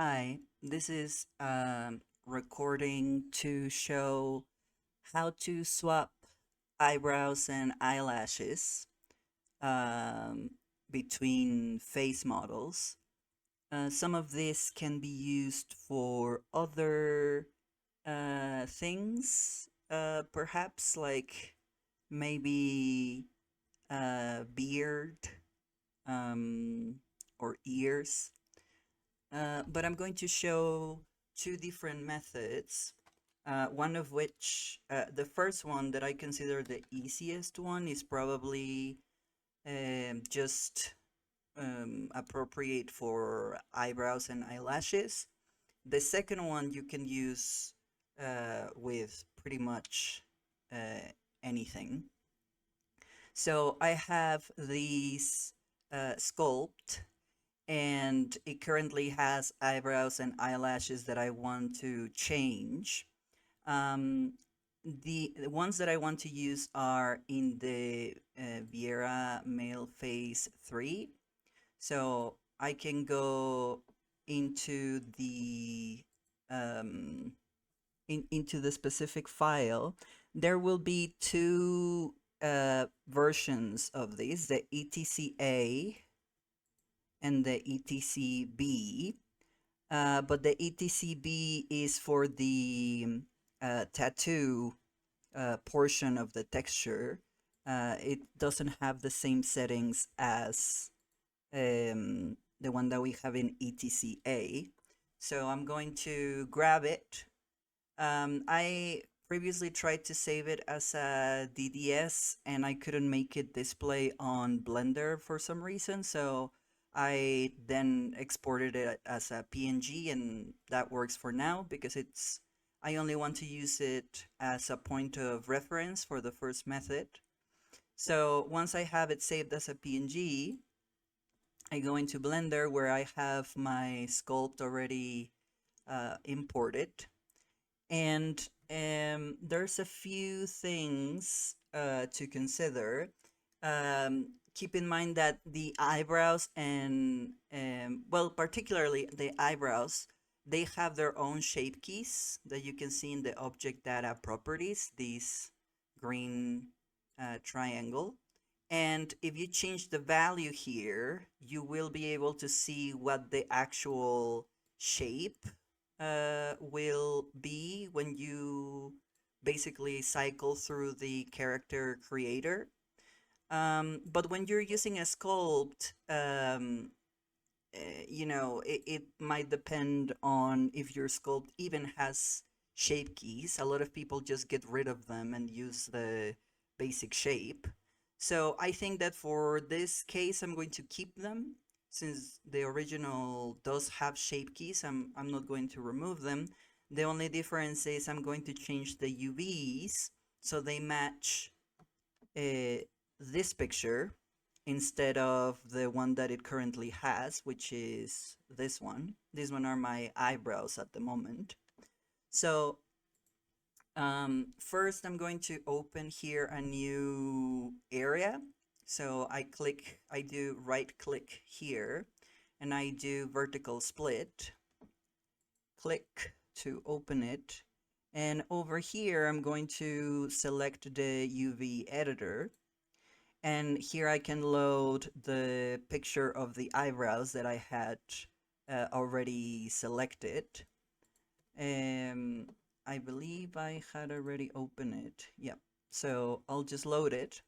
Hi, this is recording to show how to swap eyebrows and eyelashes um, between face models. Some of this can be used for other things, perhaps like maybe beard um, or ears. But I'm going to show two different methods. One of which, the first one that I consider the easiest one, is probably just appropriate for eyebrows and eyelashes. The second one you can use with pretty much uh, anything. So I have these sculpt, and it currently has eyebrows and eyelashes that I want to change. Um, the ones that I want to use are in the Viera Male Phase 3. So I can go into the um, into the specific file. There will be two versions of these, the ETCA and the ETCB. But the ETCB is for the tattoo portion of the texture. It doesn't have the same settings as the one that we have in ETCA. So I'm going to grab it. I previously tried to save it as a DDS and I couldn't make it display on Blender for some reason. So I then exported it as a PNG, and that works for now because I only want to use it as a point of reference for the first method. So once I have it saved as a PNG, I go into Blender where I have my sculpt already imported. And there's a few things to consider. Keep in mind that the eyebrows and, well, particularly the eyebrows, they have their own shape keys that you can see in the object data properties, this green triangle. And if you change the value here, you will be able to see what the actual shape will be when you basically cycle through the character creator. But when you're using a sculpt, it might depend on if your sculpt even has shape keys. A lot of people just get rid of them and use the basic shape. So I think that for this case, I'm going to keep them. Since the original does have shape keys, I'm not going to remove them. The only difference is I'm going to change the UVs so they match this picture instead of the one that it currently has, which is this one. These one are my eyebrows at the moment. So first I'm going to open here a new area. So I do right click here and I do vertical split, click to open it. And over here, I'm going to select the UV editor. And here I can load the picture of the eyebrows that I had already selected. Um, I believe I had already opened it. Yep. So I'll just load it.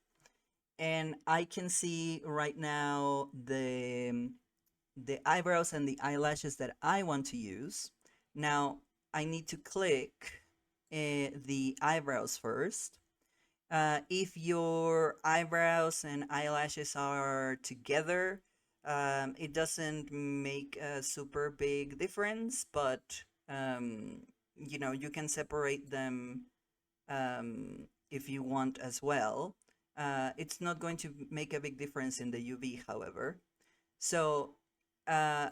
And I can see right now the eyebrows and the eyelashes that I want to use. Now I need to click the eyebrows first. If your eyebrows and eyelashes are together, it doesn't make a super big difference, but you can separate them if you want as well. It's not going to make a big difference in the UV, however. So uh,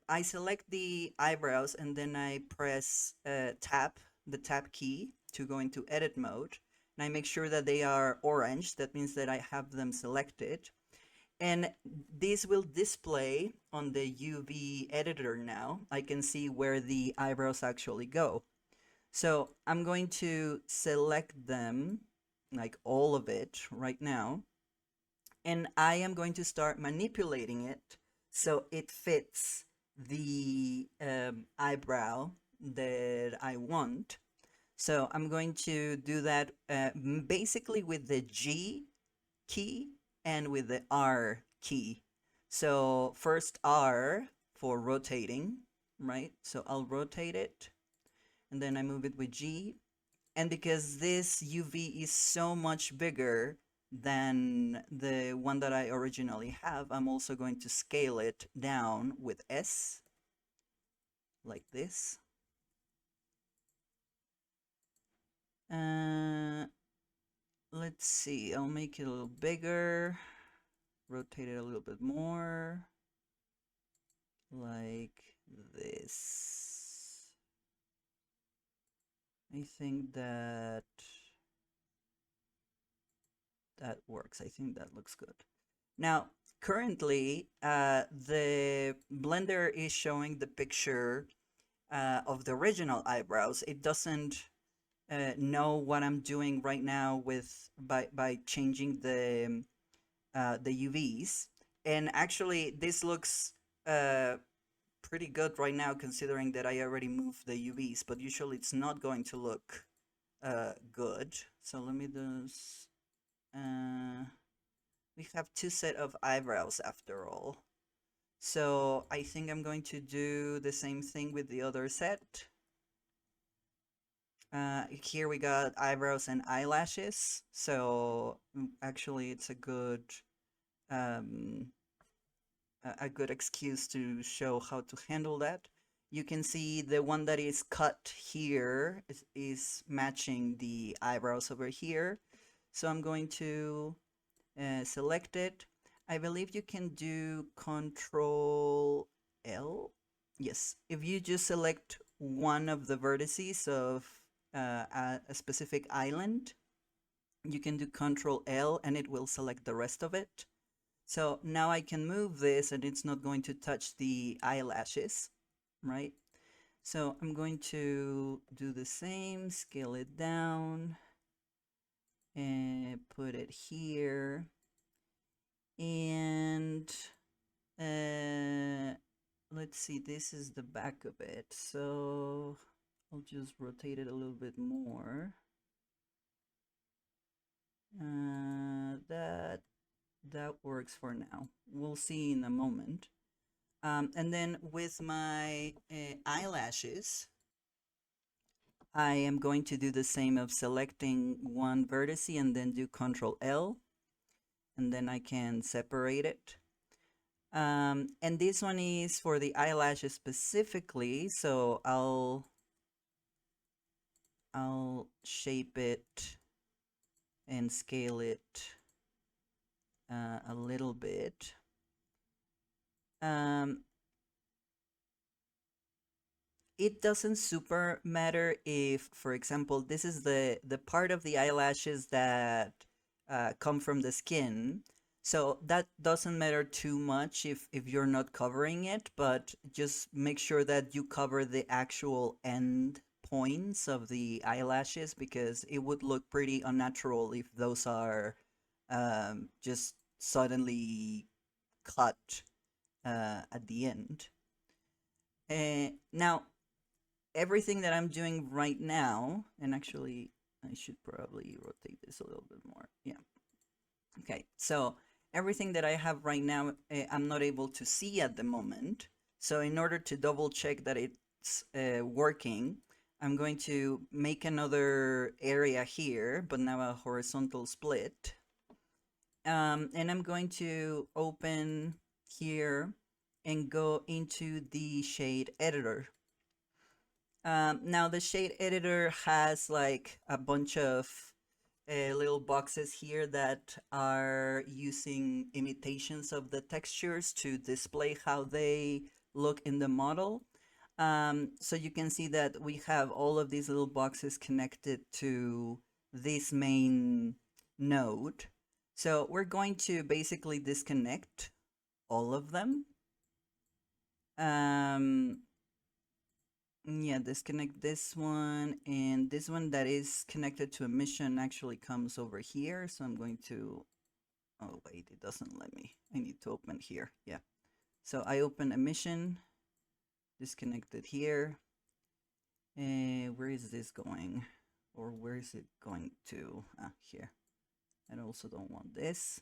I select the eyebrows and then I press the tab key to go into edit mode. And I make sure that they are orange. That means that I have them selected. And this will display on the UV editor now. I can see where the eyebrows actually go. So I'm going to select them, like all of it right now, and I am going to start manipulating it so it fits the eyebrow that I want. So I'm going to do that basically with the G key and with the R key. So first R for rotating, right? So I'll rotate it and then I move it with G. And because this UV is so much bigger than the one that I originally have, I'm also going to scale it down with S, like this. Uh, let's see, I'll make it a little bigger, rotate it a little bit more, like this. I think that works. I think that looks good. Now, currently, the Blender is showing the picture of the original eyebrows. It doesn't know what I'm doing right now with by changing the UVs. And actually, this looks pretty good right now, considering that I already moved the UVs. But usually, it's not going to look good. So let me just. We have two set of eyebrows after all. So I think I'm going to do the same thing with the other set. Here we got eyebrows and eyelashes. So actually it's a good um, a good excuse to show how to handle that. You can see the one that is cut here is matching the eyebrows over here. So I'm going to select it. I believe you can do Control L. Yes, if you just select one of the vertices of a specific island, you can do Control L and it will select the rest of it. So now I can move this and it's not going to touch the eyelashes, right? So I'm going to do the same, scale it down, and put it here. And let's see, this is the back of it. So I'll just rotate it a little bit more. That works for now. We'll see in a moment. And then with my eyelashes, I am going to do the same of selecting one vertex and then do Control L, and then I can separate it. And this one is for the eyelashes specifically, so I'll shape it and scale it a little bit. It doesn't super matter if, for example, this is the part of the eyelashes that come from the skin. So that doesn't matter too much if you're not covering it, but just make sure that you cover the actual end points of the eyelashes, because it would look pretty unnatural if those are just suddenly cut at the end. Now, everything that I'm doing right now, and actually I should probably rotate this a little bit more. Yeah. Okay, so everything that I have right now, I'm not able to see at the moment. So in order to double check that it's working, I'm going to make another area here, but now a horizontal split. And I'm going to open here and go into the shade editor. Now the shade editor has like a bunch of little boxes here that are using imitations of the textures to display how they look in the model. So you can see that we have all of these little boxes connected to this main node. So we're going to basically disconnect all of them. Um, yeah, disconnect this one, and this one that is connected to emission actually comes over here. So I'm going to, oh wait, it doesn't let me. I need to open here. Yeah. So I open emission, disconnect it here. Where is this going? Or where is it going to? Ah, here. I also don't want this.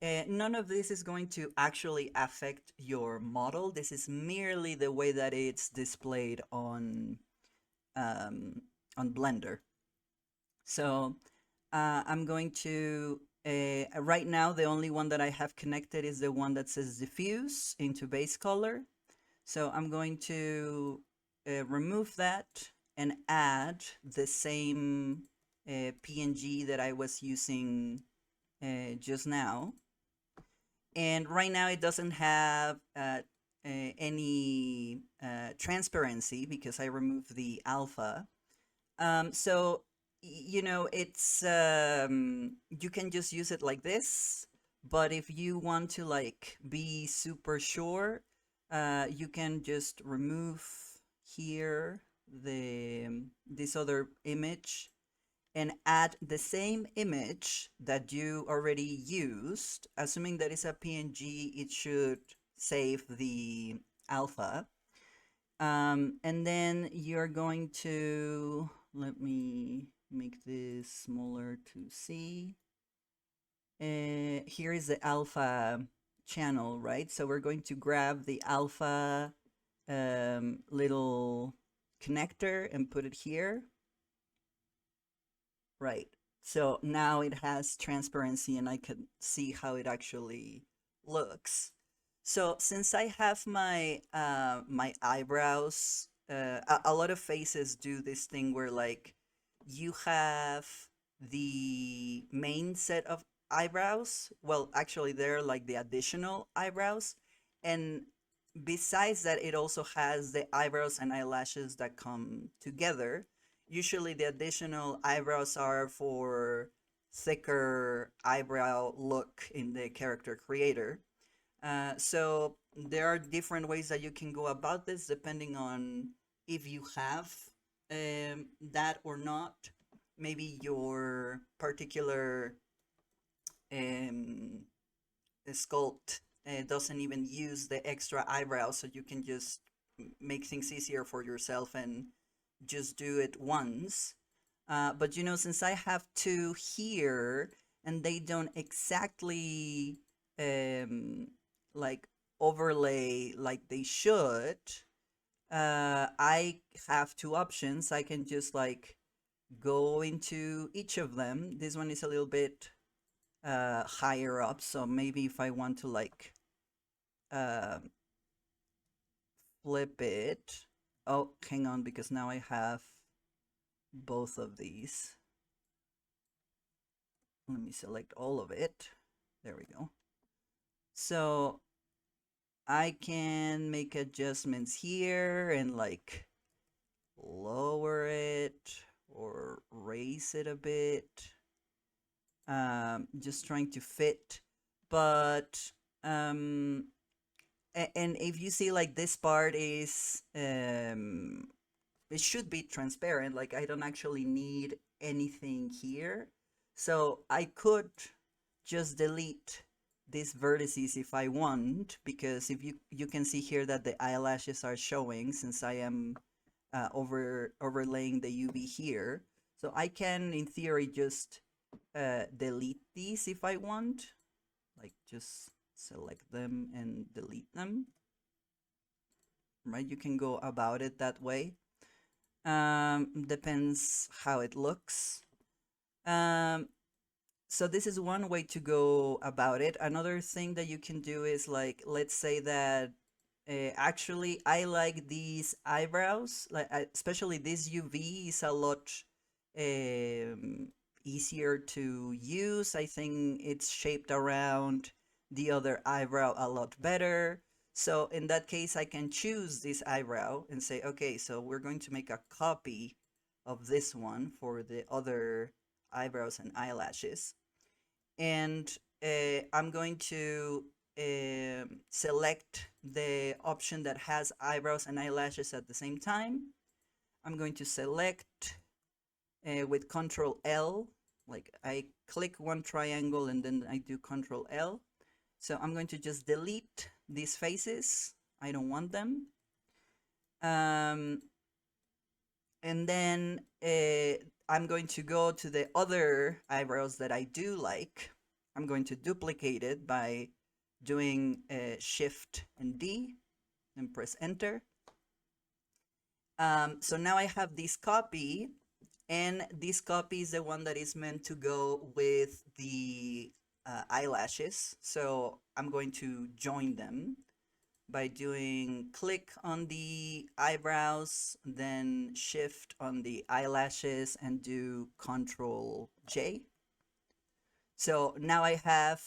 None of this is going to actually affect your model. This is merely the way that it's displayed um, on Blender. So I'm going to, right now, the only one that I have connected is the one that says diffuse into base color. So I'm going to remove that and add the same PNG that I was using just now. And right now it doesn't have any transparency because I removed the alpha. So you know, it's you can just use it like this, but if you want to like be super sure, you can just remove here the this other image and add the same image that you already used. Assuming that it's a PNG, it should save the alpha. And then you're going to, let me make this smaller to see. Here is the alpha channel, right? So we're going to grab the alpha little connector and put it here. Right. So now it has transparency and I can see how it actually looks. So since I have my my eyebrows, a lot of faces do this thing where like you have the main set of eyebrows. Well, actually they're like the additional eyebrows. And besides that, it also has the eyebrows and eyelashes that come together. Usually the additional eyebrows are for thicker eyebrow look in the character creator. So there are different ways that you can go about this depending on if you have that or not. Maybe your particular um, sculpt doesn't even use the extra eyebrows, so you can just make things easier for yourself and just do it once. But you know, since I have two here and they don't exactly um, like overlay like they should, I have two options. I can just like go into each of them. This one is a little bit higher up, so maybe if I want to like uh, flip it. Oh, hang on, because now I have both of these. Let me select all of it. There we go. So I can make adjustments here and like lower it or raise it a bit. Just trying to fit. But and if you see like this part is it should be transparent, like I don't actually need anything here, so I could just delete these vertices if I want, because if you can see here that the eyelashes are showing since I am overlaying the UV here, so I can in theory just delete these if I want, like just select them and delete them, right? You can go about it that way. Depends how it looks. Um, so this is one way to go about it. Another thing that you can do is like, let's say that actually I like these eyebrows, like especially this UV is a lot um, easier to use. I think it's shaped around the other eyebrow a lot better. So in that case, I can choose this eyebrow and say, okay, so we're going to make a copy of this one for the other eyebrows and eyelashes. and I'm going to select the option that has eyebrows and eyelashes at the same time. I'm going to select with Control L, like I click one triangle and then I do Control L. So I'm going to just delete these faces. I don't want them. Um, and then I'm going to go to the other eyebrows that I do like. I'm going to duplicate it by doing Shift and D and press Enter. So now I have this copy, and this copy is the one that is meant to go with the eyelashes. So I'm going to join them by doing click on the eyebrows, then shift on the eyelashes and do Control J. So now I have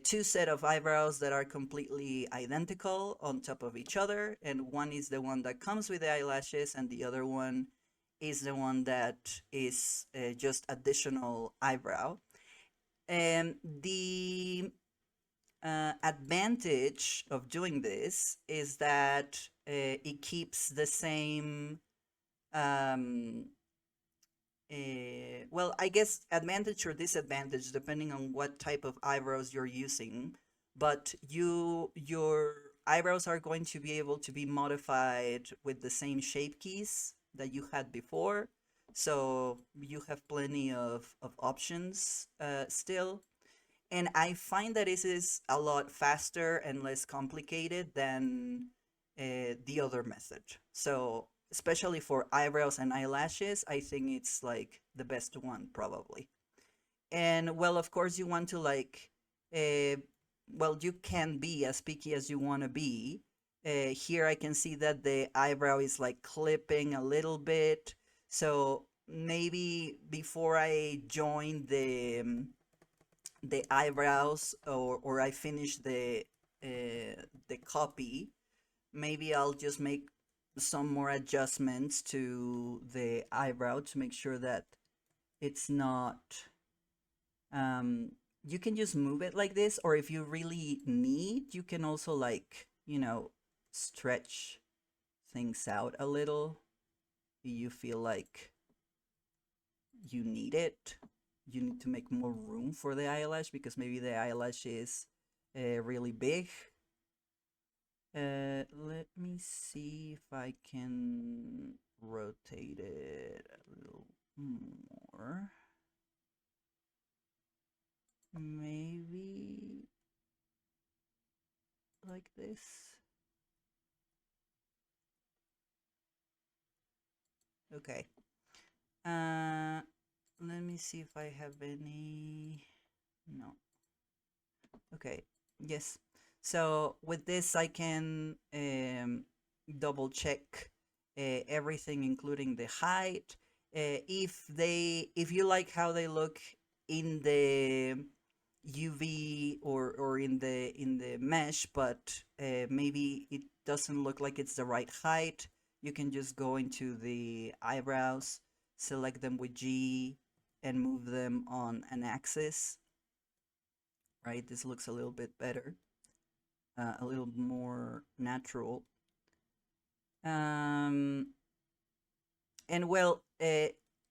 two set of eyebrows that are completely identical on top of each other, and one is the one that comes with the eyelashes and the other one is the one that is just additional eyebrow. And the advantage of doing this is that it keeps the same um, well, I guess advantage or disadvantage depending on what type of eyebrows you're using, but your eyebrows are going to be able to be modified with the same shape keys that you had before, so you have plenty of options still. And I find that this is a lot faster and less complicated than the other method. So, especially for eyebrows and eyelashes, I think it's like the best one, probably. And well, of course, you want to like, uh, well, you can be as picky as you want to be. Here I can see that the eyebrow is like clipping a little bit. So maybe before I join the eyebrows, or I finish the copy, maybe I'll just make some more adjustments to the eyebrow to make sure that it's not um you can just move it like this, or if you really need, you can also like, stretch things out a little. You feel like you need it. You need to make more room for the eyelash because maybe the eyelash is really big. Let me see if I can rotate it a little more. Maybe like this. Okay. Uh, Let me see if I have any. No. Okay. Yes. So with this, I can double check everything, including the height. If you like how they look in the UV, or in the mesh, but maybe it doesn't look like it's the right height, you can just go into the eyebrows, select them with G, and move them on an axis. Right, this looks a little bit better, a little more natural. Um, and well,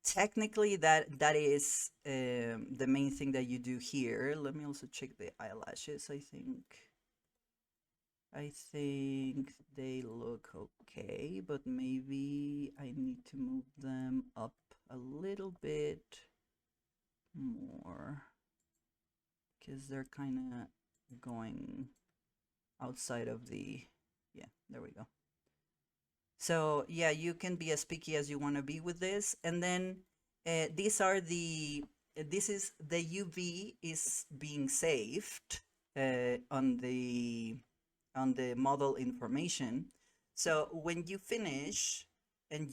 technically that is the main thing that you do here. Let me also check the eyelashes. I think they look okay, but maybe I need to move them up a little bit more because they're kind of going outside of the, yeah, there we go. So yeah, you can be as picky as you want to be with this. And then these are this is the UV is being saved on the model information. So when you finish and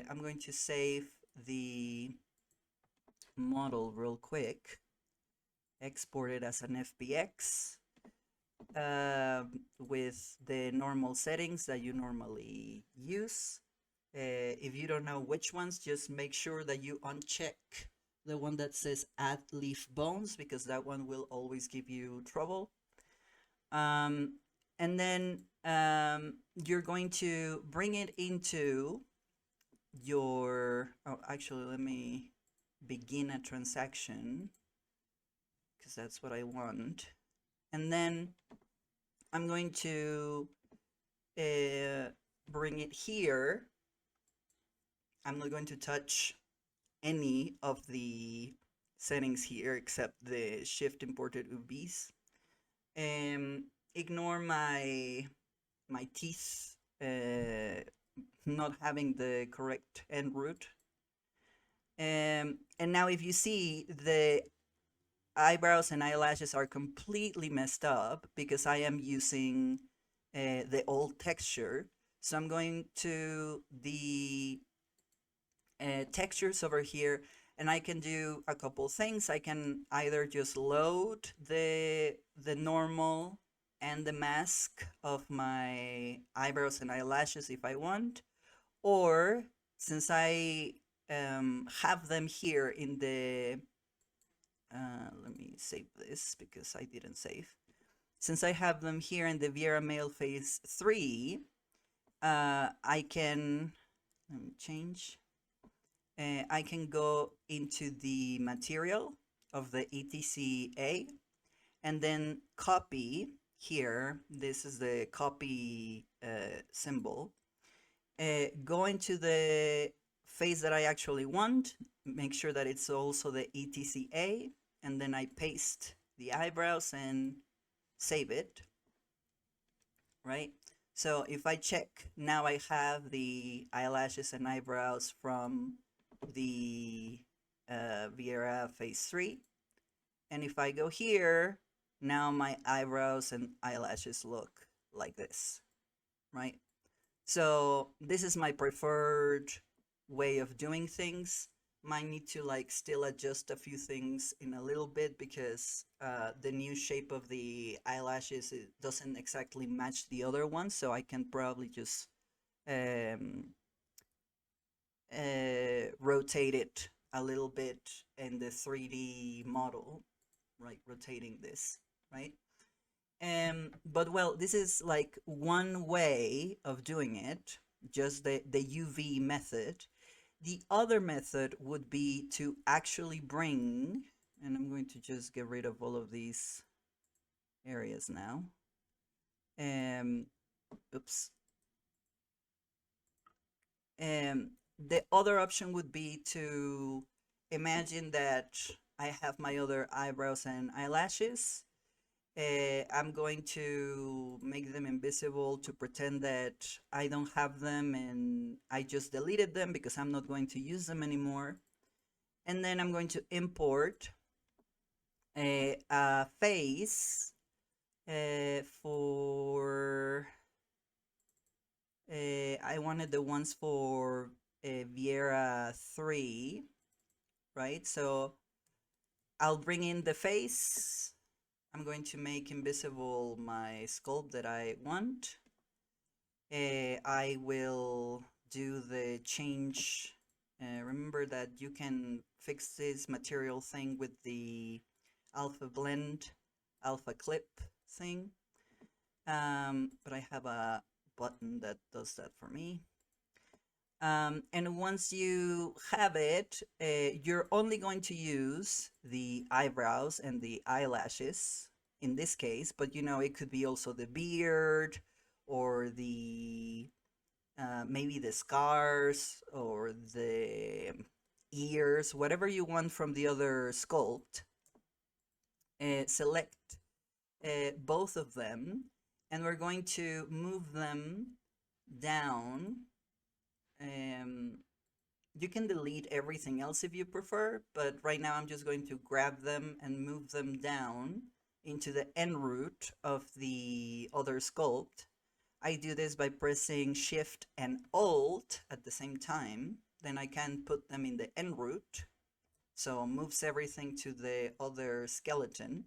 I'm going to save the model real quick, export it as an FBX with the normal settings that you normally use. If you don't know which ones, just make sure that you uncheck the one that says add leaf bones, because that one will always give you trouble. Um, and then you're going to bring it into your, oh, actually, let me begin a transaction because that's what I want. And then I'm going to bring it here. I'm not going to touch any of the settings here except the shift imported UVs. Ignore my teeth not having the correct end root. And now if you see, the eyebrows and eyelashes are completely messed up because I am using the old texture. So I'm going to the textures over here, and I can do a couple things. I can either just load the normal and the mask of my eyebrows and eyelashes if I want, or since I have them here in the let me save this because I didn't save. Since I have them here in the Viera Male Phase 3, I can, let me change. I can go into the material of the ETCA and then copy here. This is the copy symbol. Go into the phase that I actually want, make sure that it's also the ETCA, and then I paste the eyebrows and save it, right? So if I check, now I have the eyelashes and eyebrows from the Viera Phase 3. And if I go here, now my eyebrows and eyelashes look like this, right? So this is my preferred way of doing things. Might need to like still adjust a few things in a little bit because the new shape of the eyelashes, it doesn't exactly match the other one, so I can probably just um, rotate it a little bit in the 3D model, right? Rotating this, right? But well, this is like one way of doing it, just the UV method. The other method would be to actually bring, and I'm going to just get rid of all of these areas now. Oops. The other option would be to imagine that I have my other eyebrows and eyelashes. I'm going to make them invisible to pretend that I don't have them and I just deleted them because I'm not going to use them anymore. And then I'm going to import a face for, I wanted the ones for Viera 3, right? So I'll bring in the face. I'm going to make invisible my sculpt that I want. I will do the change. Remember that you can fix this material thing with the alpha blend, alpha clip thing. But I have a button that does that for me. And once you have it, you're only going to use the eyebrows and the eyelashes in this case, but you know, it could be also the beard or the maybe the scars or the ears, whatever you want from the other sculpt. Select both of them, and we're going to move them down. You can delete everything else if you prefer, but right now I'm just going to grab them and move them down into the end root of the other sculpt. I do this by pressing Shift and Alt at the same time. Then I can put them in the end root. So moves everything to the other skeleton.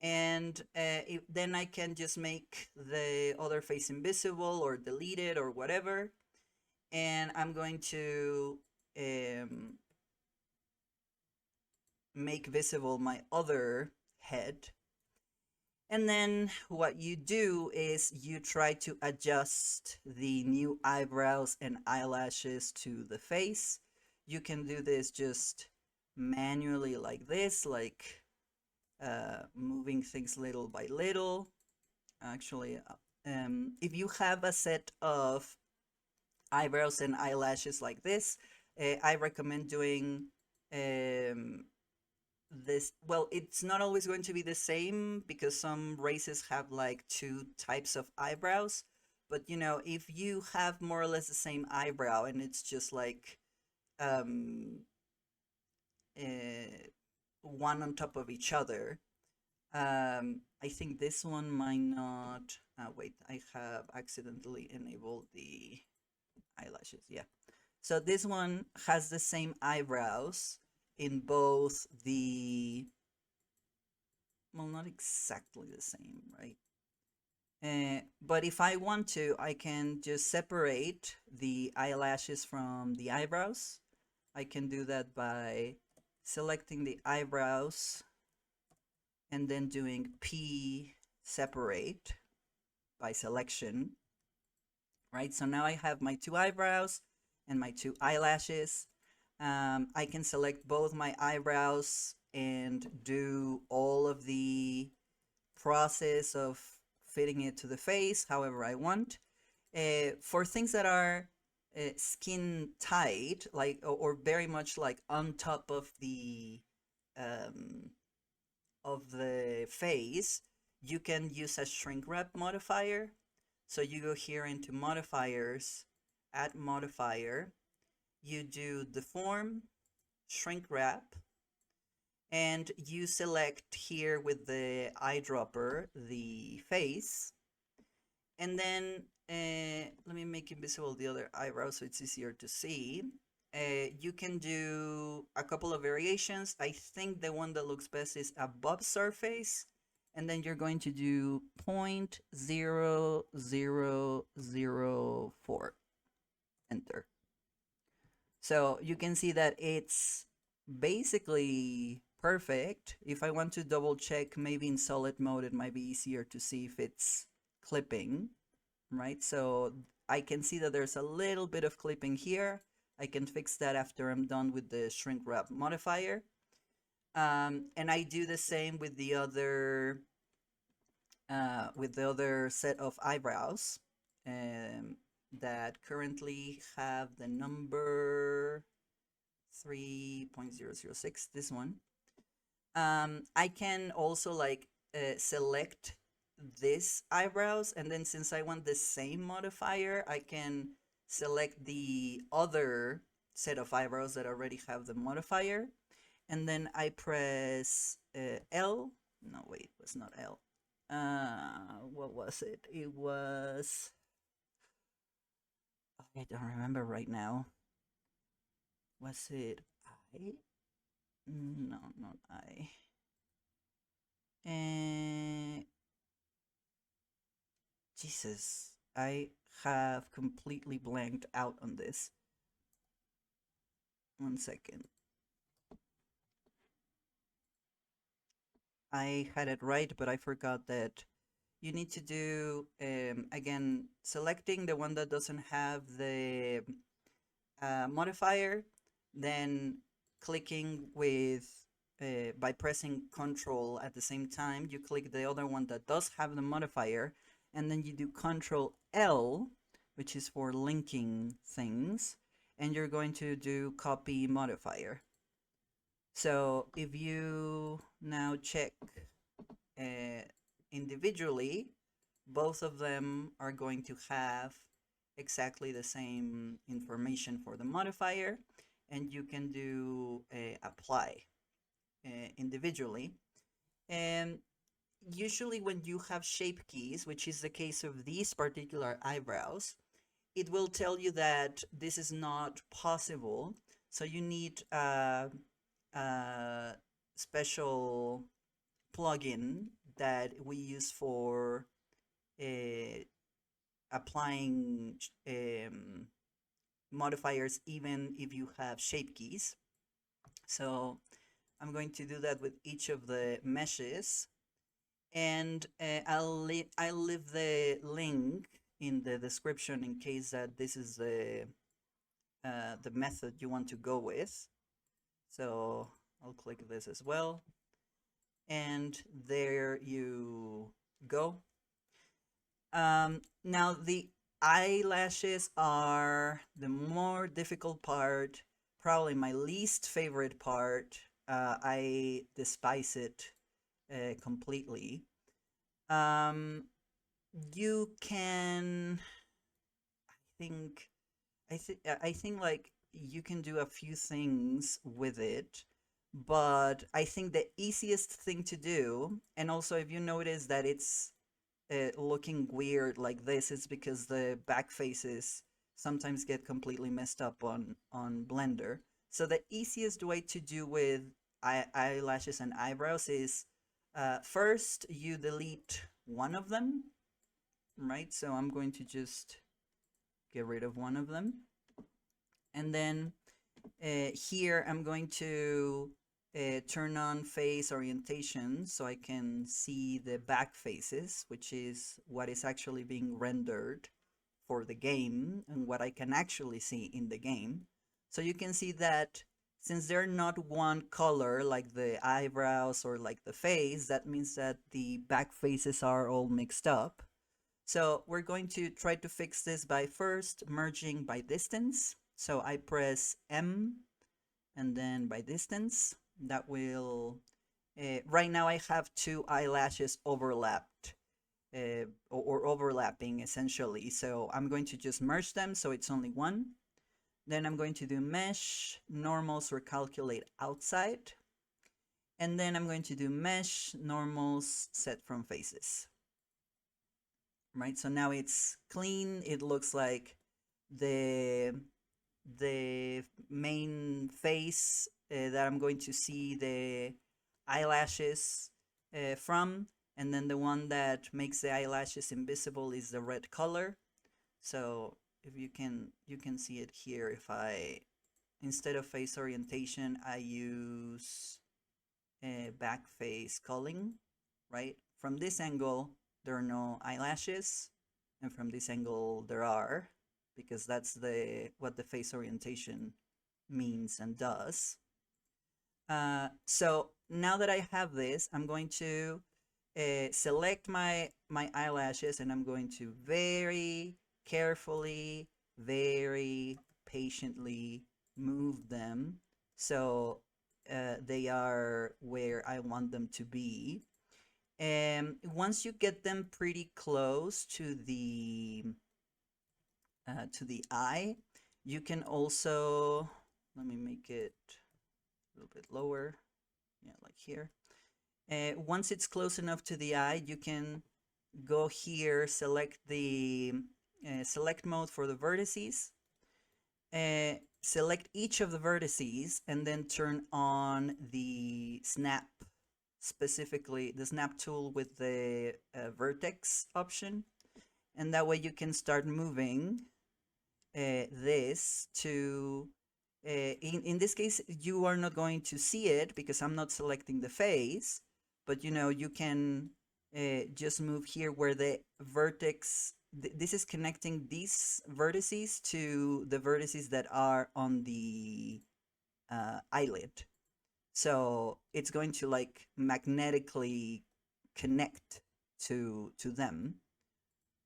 And then I can just make the other face invisible or delete it or whatever. And I'm going to make visible my other head. And then what you do is you try to adjust the new eyebrows and eyelashes to the face. You can do this just manually like this, like moving things little by little. Actually, if you have a set of eyebrows and eyelashes like this, I recommend doing um, this. Well, it's not always going to be the same because some races have like two types of eyebrows. But you know, if you have more or less the same eyebrow and it's just like um, uh, one on top of each other, I think this one might not. Wait, I have accidentally enabled the eyelashes. Yeah. So this one has the same eyebrows in both the, well, not exactly the same, right? But if I want to, I can just separate the eyelashes from the eyebrows. I can do that by selecting the eyebrows and then doing P separate by selection, right? So now I have my two eyebrows and my two eyelashes. I can select both my eyebrows and do all of the process of fitting it to the face however I want. For things that are skin tight, like or very much like on top um, of the face, you can use a shrink wrap modifier. So you go here into modifiers, add modifier, you do deform, shrink wrap, and you select here with the eyedropper the face, and then let me make invisible the other eyebrow so it's easier to see. You can do a couple of variations. I think the one that looks best is above surface, and then you're going to do 0.0004, enter. So you can see that it's basically perfect. If I want to double check, maybe in solid mode, it might be easier to see if it's clipping, right? So I can see that there's a little bit of clipping here. I can fix that after I'm done with the shrink wrap modifier. And I do the same with the other set of eyebrows that currently have the number 3.006, this one. I can also like select this eyebrows, and then since I want the same modifier, I can select the other set of eyebrows that already have the modifier, and then I press L. No, wait, it was not L. What was it? It was. I don't remember right now. Was it I? No, not I. And Jesus, I have completely blanked out on this. 1 second. I had it right, but I forgot that you need to do, again, selecting the one that doesn't have the modifier, then clicking with, by pressing Control at the same time, you click the other one that does have the modifier, and then you do Control L, which is for linking things, and you're going to do copy modifier. So if you now check individually, both of them are going to have exactly the same information for the modifier, and you can do apply individually. And usually when you have shape keys, which is the case of these particular eyebrows, it will tell you that this is not possible. So you need a special plugin that we use for uh, applying modifiers even if you have shape keys. So I'm going to do that with each of the meshes, and I'll leave the link in the description in case that this is the method you want to go with. So I'll click this as well, and there you go. Now the eyelashes are the more difficult part, probably my least favorite part. I despise it completely. Um, you can, think, I think like you can do a few things with it, but I think the easiest thing to do, and also if you notice that it's looking weird like this, is because the back faces sometimes get completely messed up on Blender. So the easiest way to do with eyelashes and eyebrows is first you delete one of them, right? So I'm going to just get rid of one of them, and then here I'm going to turn on face orientation so I can see the back faces, which is what is actually being rendered for the game and what I can actually see in the game. So you can see that since they're not one color like the eyebrows or like the face, that means that the back faces are all mixed up. So we're going to try to fix this by first merging by distance. So I press M and then by distance. That will, right now I have two eyelashes overlapped, or overlapping essentially. So I'm going to just merge them so it's only one. Then I'm going to do mesh, normals recalculate outside. And then I'm going to do mesh, normals set from faces. Right, so now it's clean. It looks like the the main face that I'm going to see the eyelashes from, and then the one that makes the eyelashes invisible is the red color. So if you can see it here. If I, instead of face orientation, I use back face culling, right? From this angle, there are no eyelashes, and from this angle, there are, because that's the what the face orientation means and does. So now that I have this, I'm going to select my eyelashes, and I'm going to very carefully, very patiently move them so they are where I want them to be. And once you get them pretty close to the eye, you can also, let me make it a little bit lower, yeah, like here. Once it's close enough to the eye, you can go here, select the select mode for the vertices, select each of the vertices, and then turn on the snap, specifically the snap tool with the vertex option, and that way you can start moving this to in this case you are not going to see it because I'm not selecting the face, but you know, you can just move here where the vertex, this is connecting these vertices to the vertices that are on the eyelid. So it's going to like magnetically connect to them,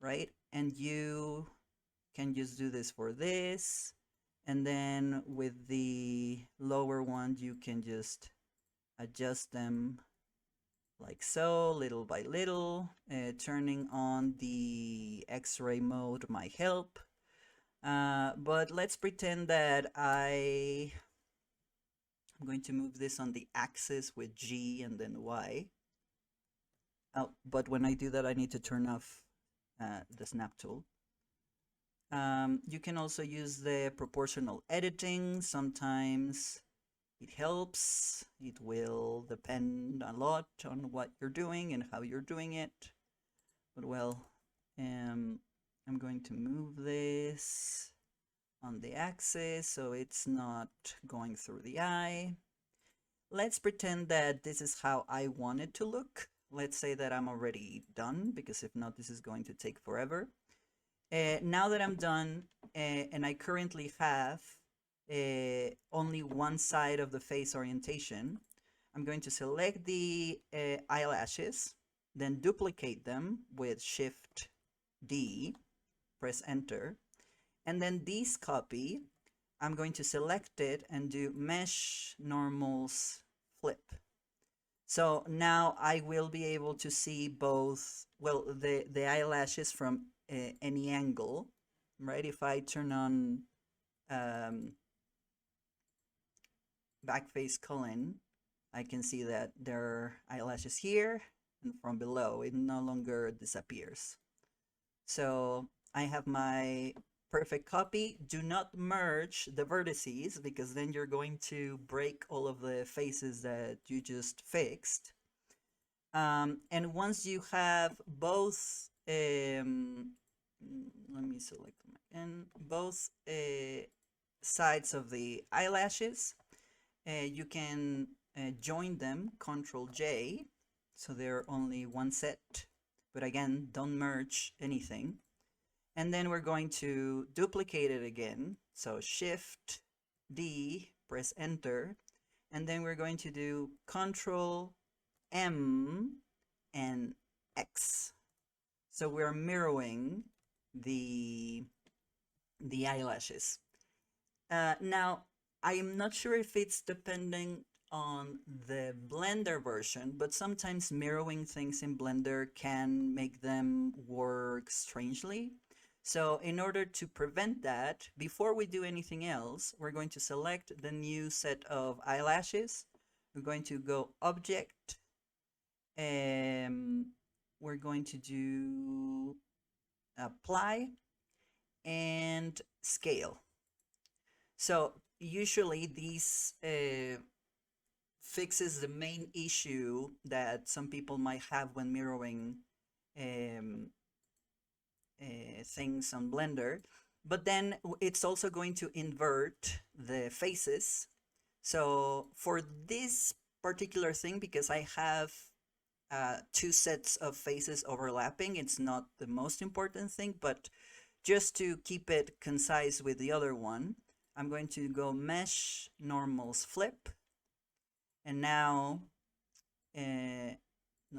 right? And you can just do this for this, and then with the lower one you can just adjust them like so, little by little. Turning on the X-ray mode might help, but let's pretend that I'm going to move this on the axis with G and then Y. Oh, but when I do that I need to turn off the snap tool. You can also use the proportional editing. Sometimes it helps. It will depend a lot on what you're doing and how you're doing it. But well, I'm going to move this on the axis so it's not going through the eye. let's pretend that this is how I want it to look. Let's say that I'm already done, because if not, this is going to take forever. Now that I'm done, and I currently have only one side of the face orientation, I'm going to select the eyelashes, then duplicate them with Shift D, press Enter, and then this copy, I'm going to select it and do Mesh Normals Flip. So now I will be able to see both, well, the eyelashes from any angle, right? If I turn on um, back face culling, I can see that there are eyelashes here, and from below it no longer disappears. So I have my perfect copy. Do not merge the vertices, because then you're going to break all of the faces that you just fixed. And once you have both, let me select them again, both sides of the eyelashes, you can join them, Control J, so they're only one set, but again, don't merge anything. And then we're going to duplicate it again, so Shift D, press Enter, and then we're going to do Control M and X. So we're mirroring the eyelashes. Now, I am not sure if it's depending on the Blender version, but sometimes mirroring things in Blender can make them work strangely. So in order to prevent that, before we do anything else, we're going to select the new set of eyelashes. We're going to go Object. We're going to do Apply and Scale. So usually these fixes the main issue that some people might have when mirroring um, things on Blender, but then it's also going to invert the faces. So for this particular thing, because I have two sets of faces overlapping, it's not the most important thing, but just to keep it concise with the other one, I'm going to go Mesh Normals Flip, and now, no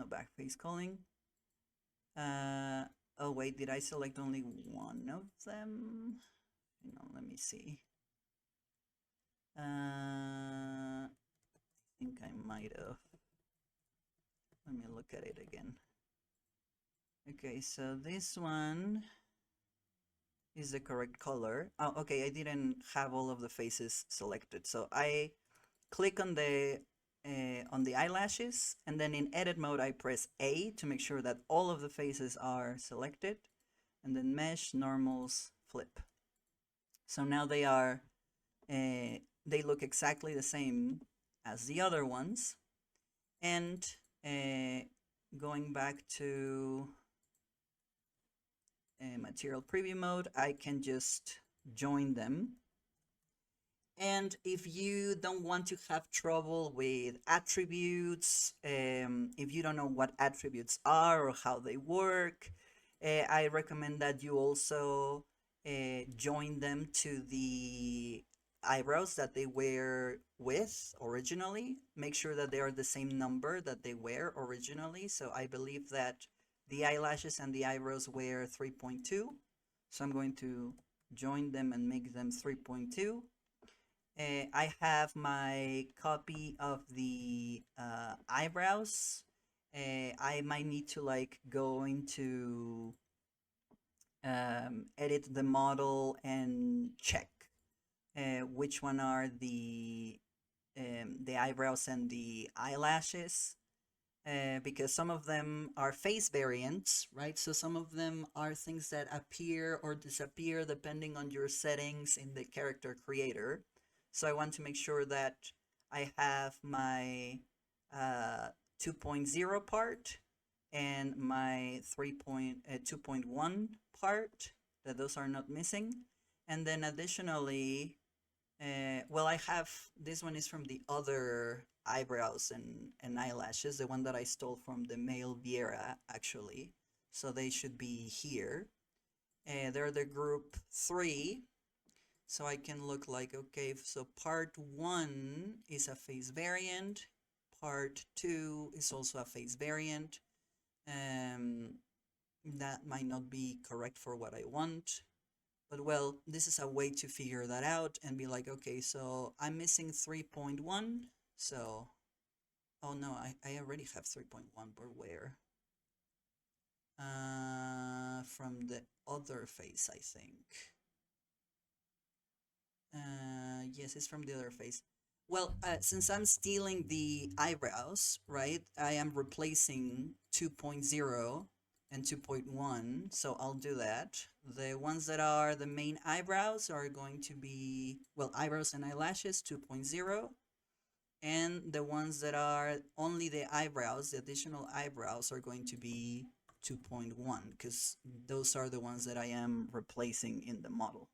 backface culling. Oh wait, did I select only one of them? No, let me see. I think I might have. Let me look at it again. Okay, so this one is the correct color. Oh, okay, I didn't have all of the faces selected. So I click on the eyelashes, and then in edit mode I press A to make sure that all of the faces are selected, and then Mesh Normals Flip. So now they are they look exactly the same as the other ones. And going back to material preview mode, I can just join them. And if you don't want to have trouble with attributes, if you don't know what attributes are or how they work, I recommend that you also join them to the eyebrows that they were with originally. Make sure that they are the same number that they were originally. So I believe that the eyelashes and the eyebrows were 3.2. So I'm going to join them and make them 3.2. I have my copy of the eyebrows. I might need to like go into edit the model and check which one are the eyebrows and the eyelashes. Because some of them are face variants, right? So some of them are things that appear or disappear depending on your settings in the character creator. So I want to make sure that I have my 2.0 part and my 2.1 part, that those are not missing. And then additionally, Well, I have this one is from the other eyebrows and eyelashes, the one that I stole from the male Viera actually. So they should be here. They're the group 3. So I can look like, okay, so part 1 is a phase variant, part 2 is also a phase variant. Um, that might not be correct for what I want, but well, this is a way to figure that out and be like, okay, so I'm missing 3.1, so, oh no, I already have 3.1, but where? From the other face, I think. Yes, it's from the other face. Well, since I'm stealing the eyebrows, right, I am replacing 2.0 and 2.1, so I'll do that. The ones that are the main eyebrows are going to be, well, eyebrows and eyelashes 2.0, and the ones that are only the eyebrows, the additional eyebrows, are going to be 2.1, because those are the ones that I am replacing in the model.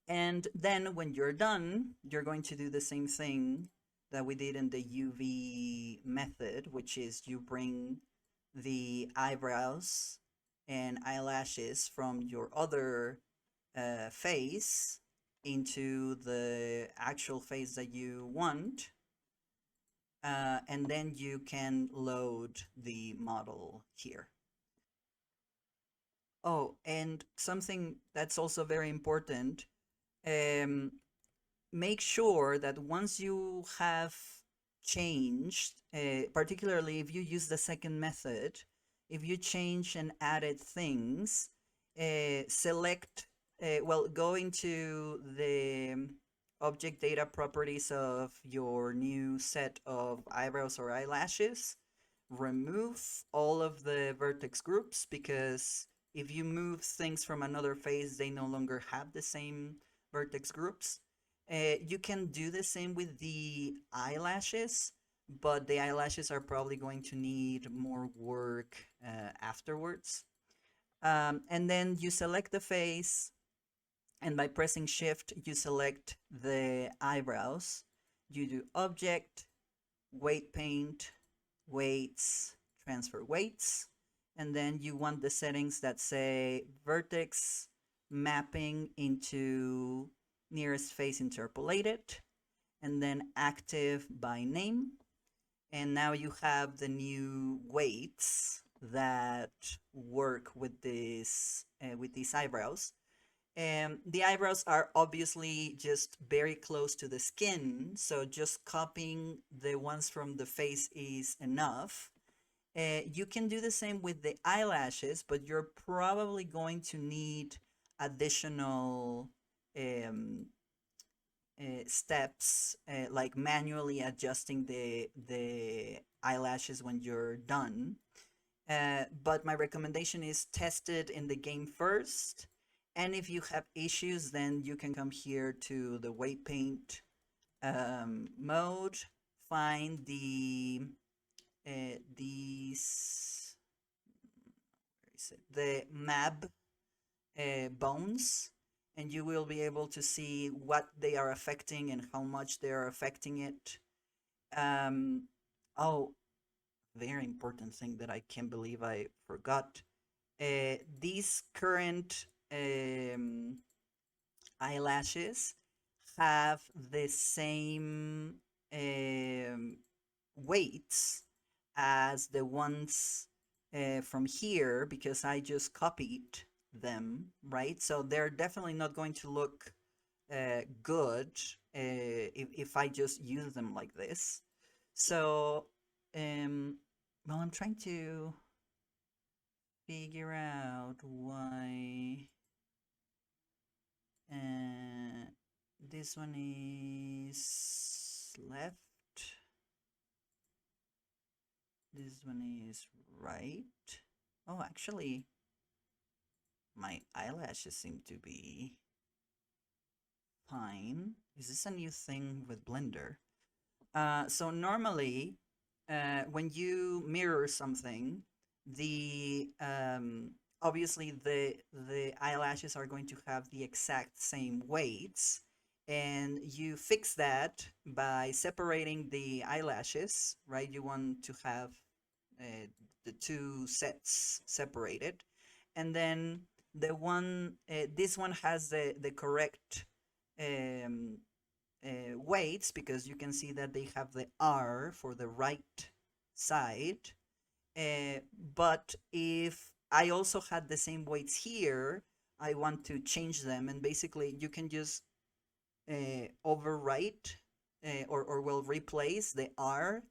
And then when you're done, you're going to do the same thing that we did in the UV method, which is you bring the eyebrows and eyelashes from your other face into the actual face that you want, and then you can load the model here. Oh, and something that's also very important, um, make sure that once you have changed, particularly if you use the second method, if you change and added things, select, well, go into the object data properties of your new set of eyebrows or eyelashes, remove all of the vertex groups, because if you move things from another phase, they no longer have the same vertex groups. You can do the same with the eyelashes, but the eyelashes are probably going to need more work afterwards. And then you select the face, and by pressing shift, you select the eyebrows. You do object, weight paint, weights, transfer weights, and then you want the settings that say vertex mapping into nearest face interpolated, and then active by name. And now you have the new weights that work with these eyebrows. And the eyebrows are obviously just very close to the skin, so just copying the ones from the face is enough. You can do the same with the eyelashes, but you're probably going to need additional um, steps, like manually adjusting the eyelashes when you're done. But my recommendation is test it in the game first. And if you have issues, then you can come here to the weight paint mode, find these, where is it? The map bones, and you will be able to see what they are affecting and how much they are affecting it. Um, oh, very important thing that I can't believe I forgot. These current eyelashes have the same weights as the ones from here, because I just copied them, right? So they're definitely not going to look good if I just use them like this. So, well, I'm trying to figure out why uh, this one is left, this one is right. Oh, actually, my eyelashes seem to be fine. Is this a new thing with Blender? So normally, when you mirror something, the obviously the eyelashes are going to have the exact same weights, and you fix that by separating the eyelashes, right? You want to have uh, the two sets separated, and then this one has the correct um, weights, because you can see that they have the R for the right side. Uh, but if I also had the same weights here, I want to change them, and basically you can just overwrite or will replace the R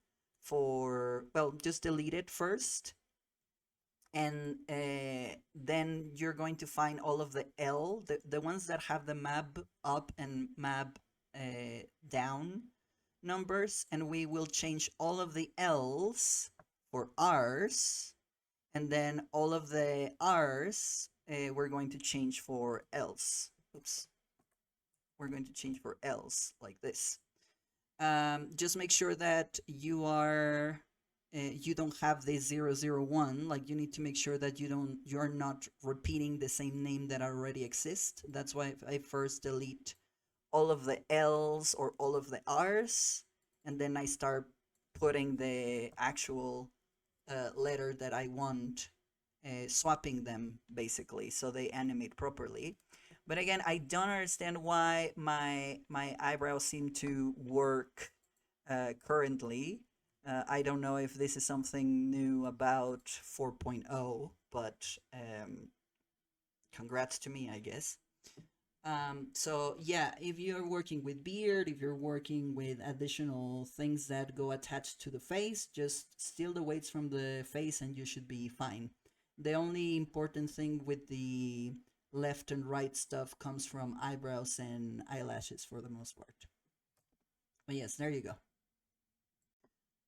for, well, just delete it first, and then you're going to find all of the L, the ones that have the mab up and mab down numbers, and we will change all of the L's for R's, and then all of the R's we're going to change for L's. Oops, we're going to change for L's like this. Just make sure that you don't have the 001. Like, you need to make sure that you're not repeating the same name that already exists. That's why I first delete all of the L's or all of the R's, and then I start putting the actual letter that I want, swapping them basically so they animate properly. But again, I don't understand why my eyebrows seem to work currently. I don't know if this is something new about 4.0, but congrats to me, I guess. So yeah, if you're working with beard, if you're working with additional things that go attached to the face, just steal the weights from the face and you should be fine. The only important thing with the left and right stuff comes from eyebrows and eyelashes for the most part. But yes, there you go.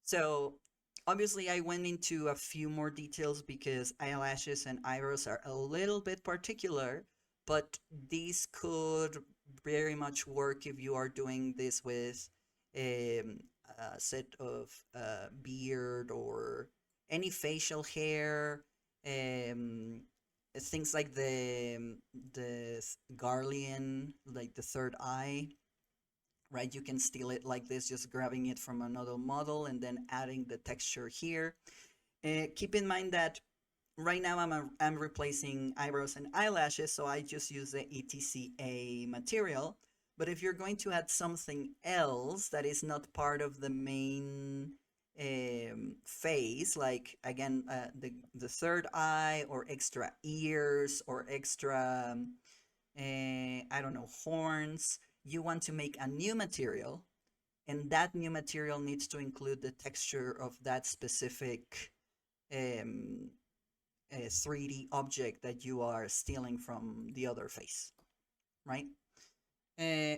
So obviously I went into a few more details because eyelashes and eyebrows are a little bit particular, but these could very much work if you are doing this with um, a set of beard or any facial hair, um, things like the Garlean, like the third eye, right? You can steal it like this, just grabbing it from another model and then adding the texture here. Keep in mind that right now I'm replacing eyebrows and eyelashes, so I just use the ETCA material. But if you're going to add something else that is not part of the main phase, like again the third eye or extra ears or extra I don't know, horns, you want to make a new material, and that new material needs to include the texture of that specific um, 3D object that you are stealing from the other face, right?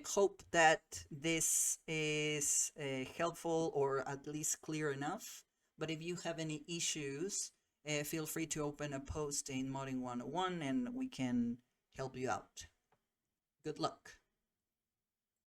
Hope that this is helpful or at least clear enough. But if you have any issues, feel free to open a post in Modding 101 and we can help you out. Good luck.